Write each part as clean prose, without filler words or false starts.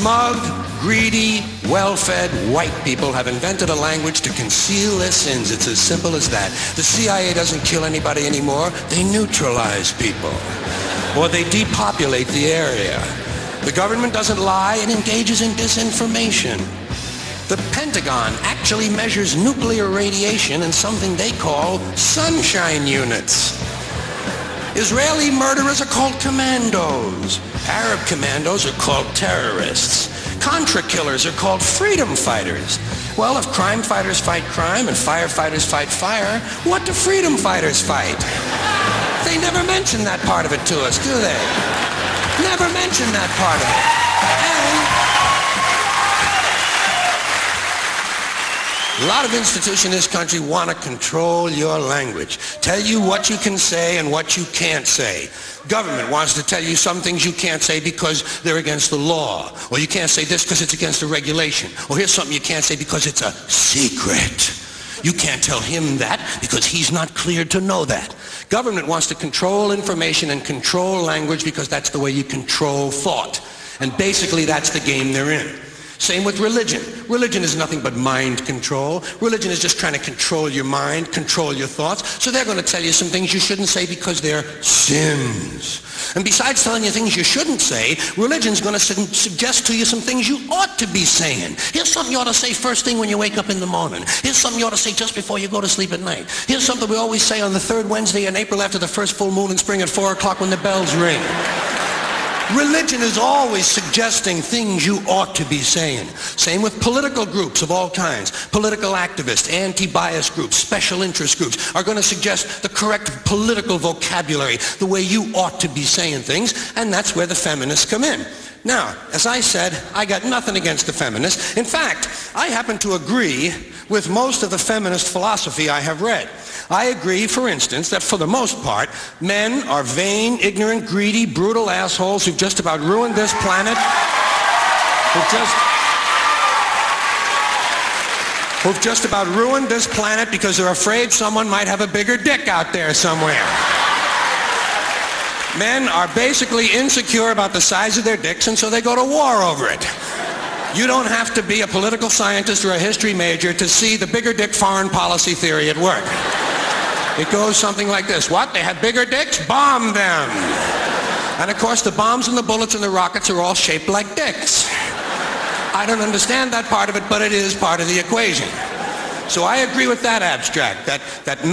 Smug, greedy, well-fed white people have invented a language to conceal their sins. It's as simple as that. The CIA doesn't kill anybody anymore. They neutralize people. Or they depopulate the area. The government doesn't lie. It engages in disinformation. The Pentagon actually measures nuclear radiation in something they call sunshine units. Israeli murderers are called commandos. Arab commandos are called terrorists. Contra killers are called freedom fighters. Well, if crime fighters fight crime and firefighters fight fire, what do freedom fighters fight? They never mention that part of it to us, do they? Never mention that part of it. A lot of institutions in this country want to control your language, tell you what you can say and what you can't say. Government wants to tell you some things you can't say because they're against the law, or you can't say this because it's against the regulation, or here's something you can't say because it's a secret. You can't tell him that because he's not cleared to know that. Government wants to control information and control language because that's the way you control thought. And basically that's the game they're in. Same with religion. Religion is nothing but mind control. Religion is just trying to control your mind, control your thoughts. So they're going to tell you some things you shouldn't say because they're sins. And besides telling you things you shouldn't say, religion's going to suggest to you some things you ought to be saying. Here's something you ought to say first thing when you wake up in the morning. Here's something you ought to say just before you go to sleep at night. Here's something we always say on the third Wednesday in April after the first full moon in spring at 4 o'clock when the bells ring. Religion is always suggesting things you ought to be saying. Same with political groups of all kinds. Political activists, anti-bias groups, special interest groups are going to suggest the correct political vocabulary, the way you ought to be saying things, and that's where the feminists come in. Now, as I said, I got nothing against the feminists. In fact, I happen to agree with most of the feminist philosophy I have read. I agree, for instance, that for the most part, men are vain, ignorant, greedy, brutal assholes who've just about ruined this planet, who've just about ruined this planet because they're afraid someone might have a bigger dick out there somewhere. Men are basically insecure about the size of their dicks, and so they go to war over it. You don't have to be a political scientist or a history major to see the bigger dick foreign policy theory at work. It goes something like this. What? They have bigger dicks? Bomb them. And of course the bombs and the bullets and the rockets are all shaped like dicks. I don't understand that part of it, but it is part of the equation. So I agree with that abstract, that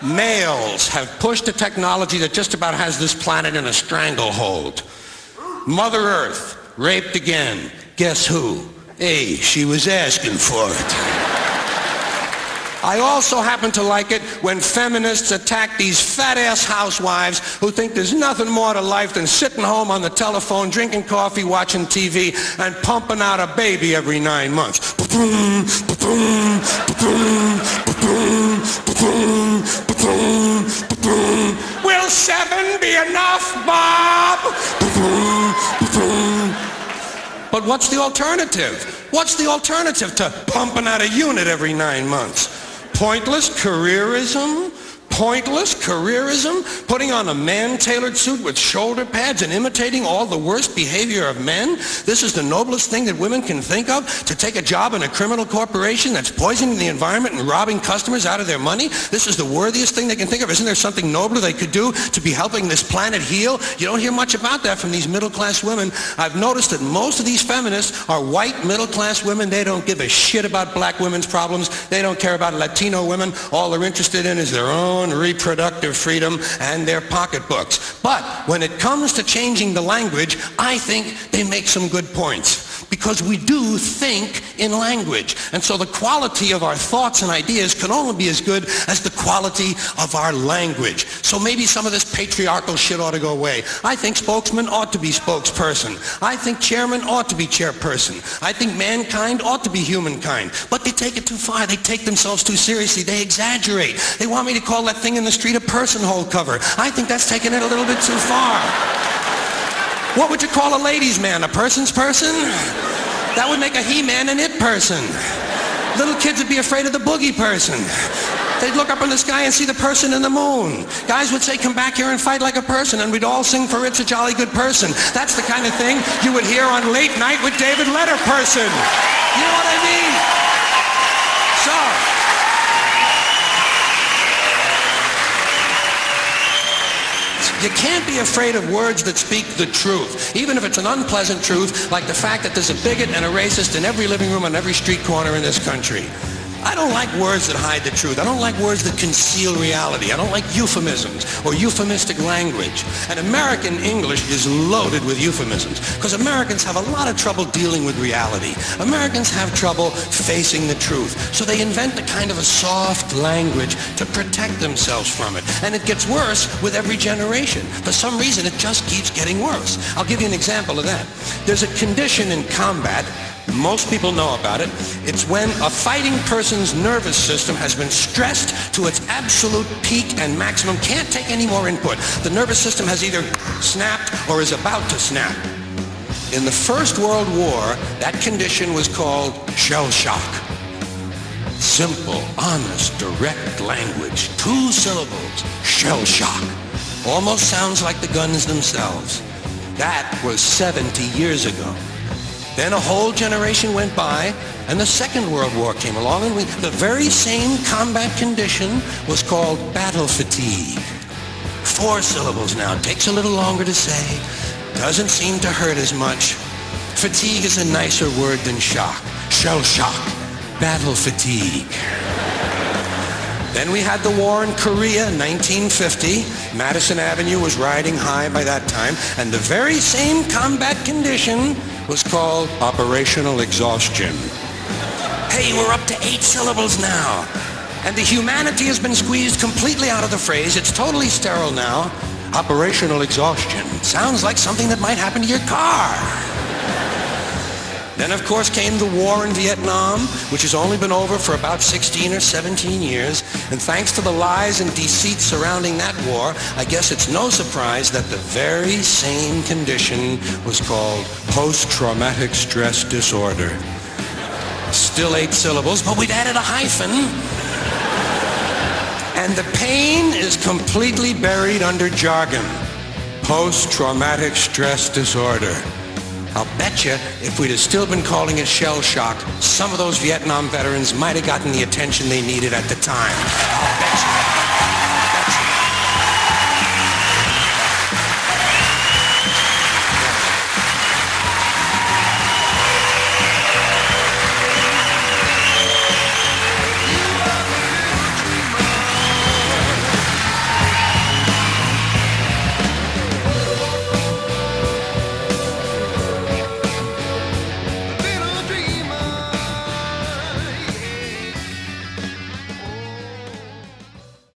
males have pushed a technology that just about has this planet in a stranglehold. Mother Earth, raped again. Guess who? Hey, she was asking for it. I also happen to like it when feminists attack these fat-ass housewives who think there's nothing more to life than sitting home on the telephone, drinking coffee, watching TV, and pumping out a baby every 9 months. Will 7 be enough, Bob? But what's the alternative? What's the alternative to pumping out a unit every 9 months? Pointless careerism? Pointless careerism? Putting on a man-tailored suit with shoulder pads and imitating all the worst behavior of men? This is the noblest thing that women can think of? To take a job in a criminal corporation that's poisoning the environment and robbing customers out of their money? This is the worthiest thing they can think of. Isn't there something nobler they could do to be helping this planet heal? You don't hear much about that from these middle-class women. I've noticed that most of these feminists are white middle-class women. They don't give a shit about black women's problems. They don't care about Latino women. All they're interested in is their own reproductive freedom and their pocketbooks. But when it comes to changing the language, I think they make some good points. Because we do think in language. And so the quality of our thoughts and ideas can only be as good as the quality of our language. So maybe some of this patriarchal shit ought to go away. I think spokesman ought to be spokesperson. I think chairman ought to be chairperson. I think mankind ought to be humankind. But they take it too far. They take themselves too seriously. They exaggerate. They want me to call that thing in the street a person hole cover. I think that's taking it a little bit too far. What would you call a ladies' man? A person's person? That would make a he-man an it person. Little kids would be afraid of the boogie person. They'd look up in the sky and see the person in the moon. Guys would say, come back here and fight like a person, and we'd all sing for It's a Jolly Good Person. That's the kind of thing you would hear on Late Night with David Letterperson. You know what I mean? So, you can't be afraid of words that speak the truth, even if it's an unpleasant truth, like the fact that there's a bigot and a racist in every living room on every street corner in this country. I don't like words that hide the truth. I don't like words that conceal reality. I don't like euphemisms or euphemistic language. And American English is loaded with euphemisms because Americans have a lot of trouble dealing with reality. Americans have trouble facing the truth. So they invent a kind of a soft language to protect themselves from it. And it gets worse with every generation. For some reason, it just keeps getting worse. I'll give you an example of that. There's a condition in combat. Most people know about it. It's when a fighting person's nervous system has been stressed to its absolute peak and maximum, can't take any more input. The nervous system has either snapped or is about to snap. In the First World War, that condition was called shell shock. Simple, honest, direct language. 2 syllables. Shell shock. Almost sounds like the guns themselves. That was 70 years ago. Then a whole generation went by, and the Second World War came along, and the very same combat condition was called battle fatigue. 4 syllables now. Takes a little longer to say. Doesn't seem to hurt as much. Fatigue is a nicer word than shock. Shell shock. Battle fatigue. Then we had the war in Korea in 1950. Madison Avenue was riding high by that time, and the very same combat condition was called operational exhaustion. Hey, we're up to 8 syllables now. And the humanity has been squeezed completely out of the phrase. It's totally sterile now. Operational exhaustion. Sounds like something that might happen to your car. Then, of course, came the war in Vietnam, which has only been over for about 16 or 17 years. And thanks to the lies and deceit surrounding that war, I guess it's no surprise that the very same condition was called post-traumatic stress disorder. Still 8 syllables, but we've added a hyphen. And the pain is completely buried under jargon. Post-traumatic stress disorder. I'll bet you if we'd have still been calling it shell shock, some of those Vietnam veterans might have gotten the attention they needed at the time.